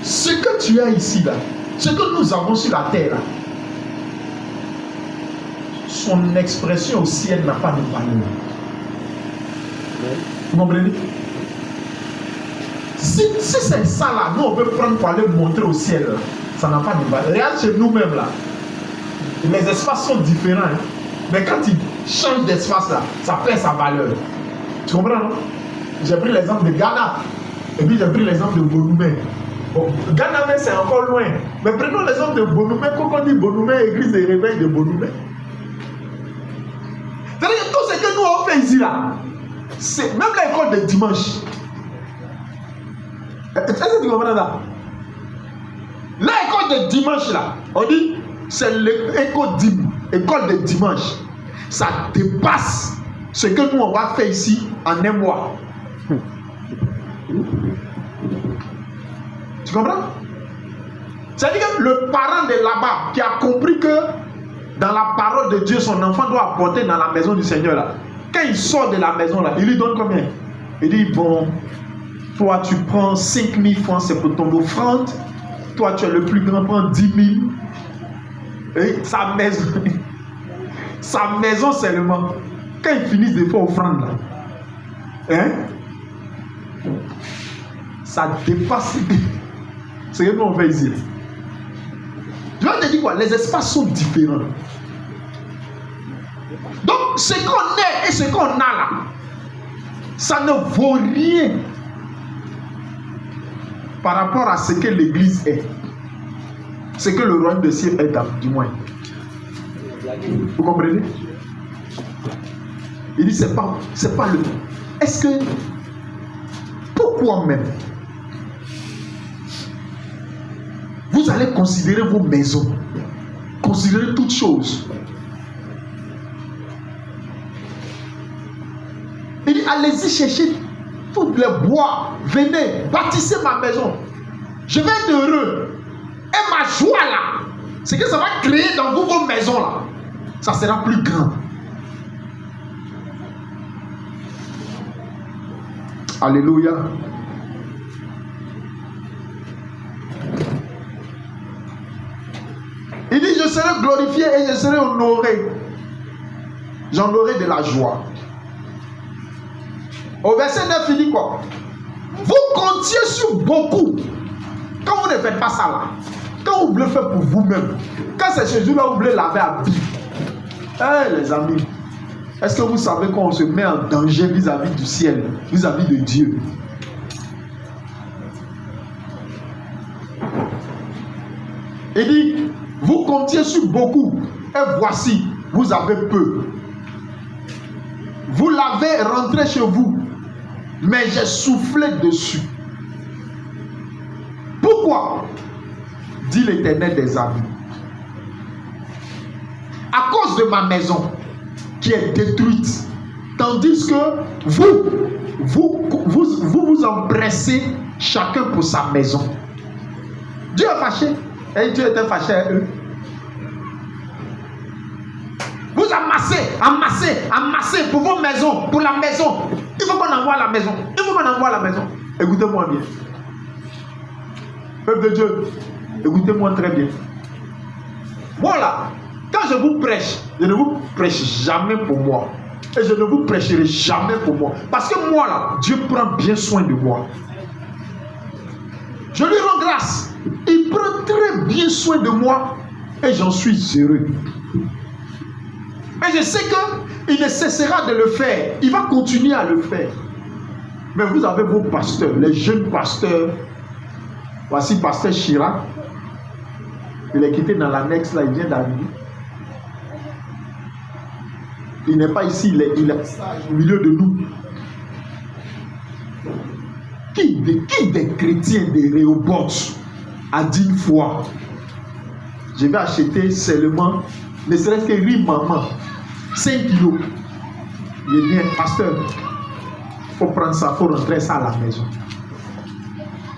ce que tu as ici, là, ce que nous avons sur la terre, là, son expression au ciel n'a pas de valeur. Vous comprenez? Si c'est ça là, nous on peut prendre pour aller montrer au ciel, là, ça n'a pas de valeur. Regarde chez nous-mêmes là, les espaces sont différents, hein? Mais quand ils changent d'espace là, ça perd sa valeur. Tu comprends, non? J'ai pris l'exemple de Ghana, et puis j'ai pris l'exemple de Bonoumé. Bon, Ghana, mais c'est encore loin. Mais prenons l'exemple de Bonoumé. Quand on dit Bonoumé, église de réveil de Bonoumé. C'est-à-dire que tout ce que nous on fait ici là, c'est même l'école de dimanche. Est-ce que tu comprends ça? L'école de dimanche là, on dit, c'est l'école de dimanche. Ça dépasse ce que nous on va faire ici en un mois. Tu comprends? C'est-à-dire que le parent de là-bas qui a compris que dans la parole de Dieu, son enfant doit apporter dans la maison du Seigneur là. Quand il sort de la maison là, il lui donne combien? Il dit, bon, toi tu prends 5 000 francs, c'est pour ton offrande. Toi tu es le plus grand, prends 10 000. Et sa maison seulement. Quand ils finissent de faire offrande là, hein? Ça dépasse ce que nous on fait ici. Je vais te dire quoi? Les espaces sont différents. Donc, ce qu'on est et ce qu'on a là, ça ne vaut rien par rapport à ce que l'église est. Ce que le royaume de ciel est, du moins. Vous comprenez? Il dit, c'est pas le. Est-ce que. Pourquoi même vous allez considérer vos maisons, considérer toutes choses? Il dit, allez-y chercher tous les bois, venez, bâtissez ma maison. Je vais être heureux. Et ma joie là, c'est que ça va créer dans vous vos maisons là. Ça sera plus grand. Alléluia. Il dit, je serai glorifié et je serai honoré. J'en aurai de la joie. Au verset 9, il dit quoi? Vous comptiez sur beaucoup. Quand vous ne faites pas ça là, quand vous voulez faire pour vous-même, quand c'est chez vous là, vous voulez laver à vie. Eh les amis, est-ce que vous savez qu'on se met en danger vis-à-vis du ciel, vis-à-vis de Dieu? Il dit, vous comptiez sur beaucoup, et voici, vous avez peu. Vous l'avez rentré chez vous, mais j'ai soufflé dessus. Pourquoi? Dit l'Éternel des armées. À cause de ma maison qui est détruite, tandis que vous empressez chacun pour sa maison. Dieu est fâché. Et Dieu était fâché à eux. Vous amassez pour vos maisons, pour la maison. Il faut qu'on envoie la maison. Écoutez-moi bien. Peuple de Dieu, écoutez-moi très bien. Moi là, quand je vous prêche, je ne vous prêche jamais pour moi. Et je ne vous prêcherai jamais pour moi. Parce que moi là, Dieu prend bien soin de moi. Je lui rends grâce. Il prend très bien soin de moi. Et j'en suis heureux. Et je sais qu'il ne cessera de le faire. Il va continuer à le faire. Mais vous avez vos pasteurs, les jeunes pasteurs. Voici pasteur Chirac. Il est quitté dans l'annexe là, il vient d'arriver. Il n'est pas ici, il est au milieu de nous. Qui des chrétiens de Rehoboth a dit une fois, je vais acheter seulement, ne serait-ce que riz maman, 5 kilos. Il est bien, pasteur, il faut prendre ça, il faut rentrer ça à la maison.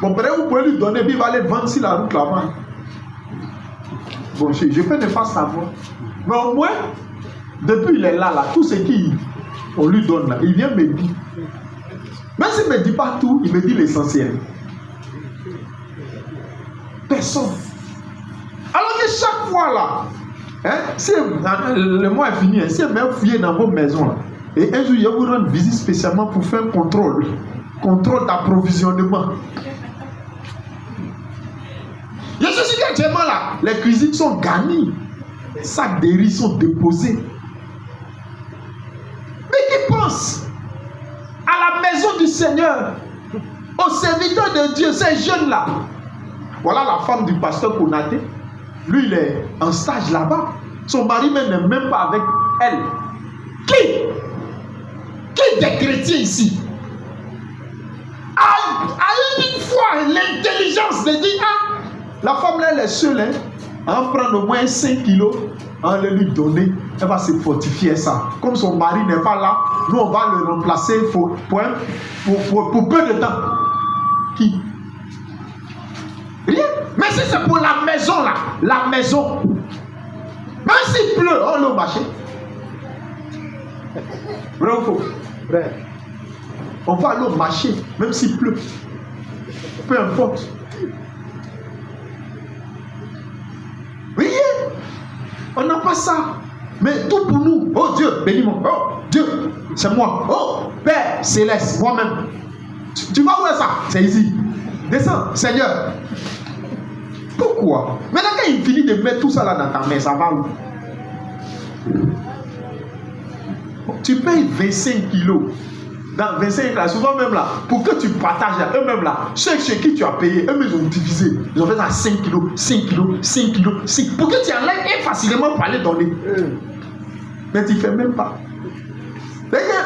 Bon, peut-être vous pouvez lui donner, puis il va aller vendre sur la route là-bas. Bon, je peux ne pas savoir. Mais au moins, depuis il est là, tout ce qu'on lui donne là, il vient me dire. Même s'il ne me dit pas tout, il me dit l'essentiel. Personne. Alors que chaque fois là, hein, si le mois est fini, si vous même fouillé dans vos maisons là, et un jour il va vous rendre visite spécialement pour faire un contrôle d'approvisionnement. Je suis actuellement là, les cuisines sont garnies, les sacs de riz sont déposés. Mais qui pense à la maison du Seigneur, aux serviteurs de Dieu, ces jeunes-là? Voilà la femme du pasteur Konaté. Lui, il est en stage là-bas. Son mari même n'est même pas avec elle. Qui des chrétiens ici a une fois l'intelligence de dire, ah, la femme là, elle est seule, hein, à en prendre au moins 5 kilos, à le lui donner, elle va se fortifier ça. Comme son mari n'est pas là, nous on va le remplacer pour peu de temps. Qui? Rien. Mais si c'est pour la maison là, la maison, même s'il pleut, on l'a au marché. Vrai ou faux? Vrai. On va aller au marché, même s'il pleut. Peu importe. Oui, on n'a pas ça. Mais tout pour nous. Oh Dieu, bénis-moi. Oh Dieu, c'est moi. Oh Père Céleste, moi-même. Tu vas où est ça? C'est ici. Descends, Seigneur. Pourquoi? Maintenant, quand il finit de mettre tout ça là dans ta main, ça va où? Tu payes 25 kilos. Dans 25 là, souvent même là, pour que tu partages eux-mêmes là, ceux chez qui tu as payé, eux-mêmes ils ont divisé. Ils ont fait ça 5 kilos, 5 kilos, 5 kilos, 5. Pour que tu enlèves et facilement pour aller donner. Mais tu ne fais même pas.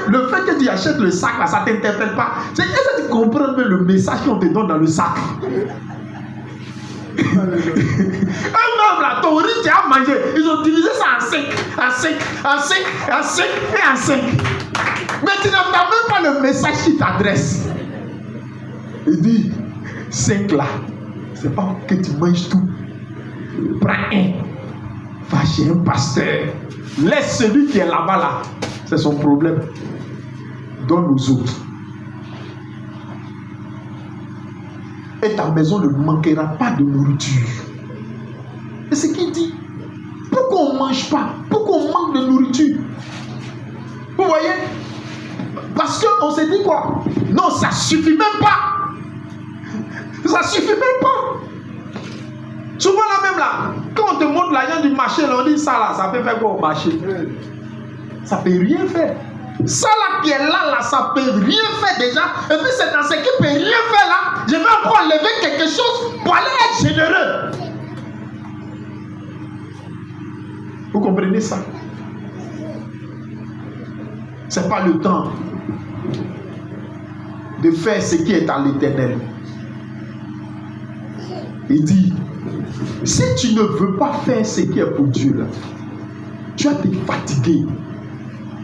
Le fait que tu achètes le sac là, ça ne t'interpelle pas. Est-ce que tu comprends même le message qu'on te donne dans le sac? Eux-mêmes là, ton riz tu as mangé, ils ont divisé ça en 5, en 5, en 5, en 5 et en 5. Mais tu n'as même pas le message qui t'adresse. Il dit 5 là, c'est pas que tu manges tout. Prends un, va chez un pasteur. Laisse celui qui est là-bas là. C'est son problème. Donne aux autres. Et ta maison ne manquera pas de nourriture. Et ce qu'il dit. Pourquoi on ne mange pas? Pourquoi on manque de nourriture? Vous voyez? Parce qu'on s'est dit quoi? Non, ça ne suffit même pas. Ça ne suffit même pas. Souvent là même là, quand on te montre l'argent du marché, là, on dit ça là, ça peut faire quoi au marché? Ça ne peut rien faire. Ça là qui est là, ça ne peut rien faire déjà. Et puis c'est dans ce qui ne peut rien faire là, je vais encore enlever quelque chose pour aller être généreux. Vous comprenez ça? Ce n'est pas le temps de faire ce qui est à l'Éternel. Il dit, si tu ne veux pas faire ce qui est pour Dieu là, tu vas te fatiguer.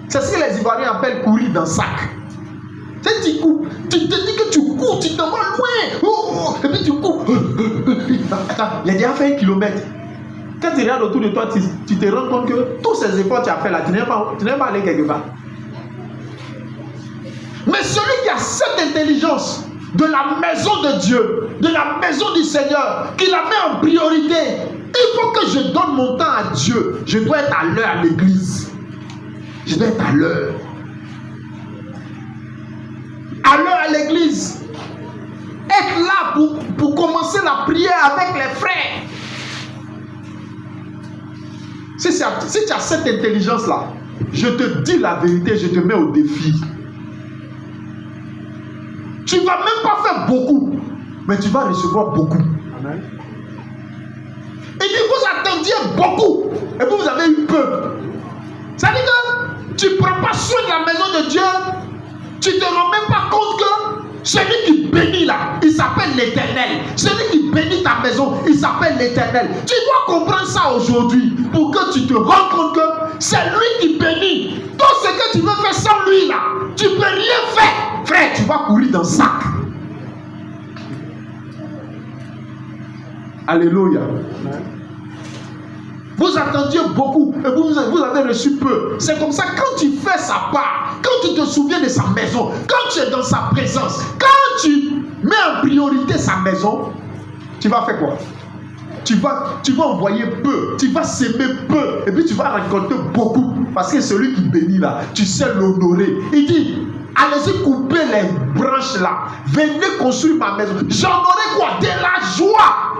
C'est ce que les Ivoiriens appellent courir dans le sac. Tu cours, tu te dis que tu cours, tu te vas loin, et puis tu cours. Attends, il a déjà fait 1 kilomètre. Quand tu regardes autour de toi, tu te rends compte que tous ces efforts que tu as fait là, tu n'es pas allé quelque part. Mais celui qui a cette intelligence de la maison de Dieu, de la maison du Seigneur, qui la met en priorité, il faut que je donne mon temps à Dieu. Je dois être à l'heure à l'église. Je dois être à l'heure. À l'heure à l'église. Être là pour commencer la prière avec les frères. Si tu as cette intelligence-là, je te dis la vérité, je te mets au défi. Tu ne vas même pas faire beaucoup, mais tu vas recevoir beaucoup. Amen. Et puis vous attendiez beaucoup, et vous avez eu peu. Ça veut dire que tu ne prends pas soin de la maison de Dieu, tu ne te rends même pas compte que celui qui bénit là, il s'appelle l'Éternel. Celui qui bénit ta maison, il s'appelle l'Éternel. Tu dois comprendre ça aujourd'hui pour que tu te rends compte que c'est lui qui bénit. Tout ce que tu veux faire sans lui là, tu ne peux rien faire. Frère, tu vas courir dans le sac. Alléluia. Vous attendiez beaucoup et vous avez reçu peu. C'est comme ça, quand tu fais sa part, quand tu te souviens de sa maison, quand tu es dans sa présence, quand tu mets en priorité sa maison, tu vas faire quoi? tu vas envoyer peu, tu vas s'aimer peu, et puis tu vas récolter beaucoup. Parce que celui qui bénit là, tu sais l'honorer. Il dit, allez-y couper les branches là, venez construire ma maison. J'en aurai quoi? De la joie.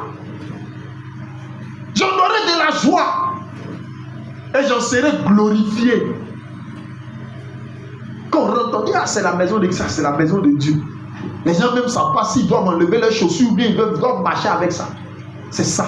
J'en aurai de la joie. Et j'en serai glorifié. Quand on entend dire, ah, c'est la maison de ça, c'est la maison de Dieu. Les gens même ne savent pas s'ils doivent enlever leurs chaussures ou bien ils doivent marcher avec ça. C'est ça.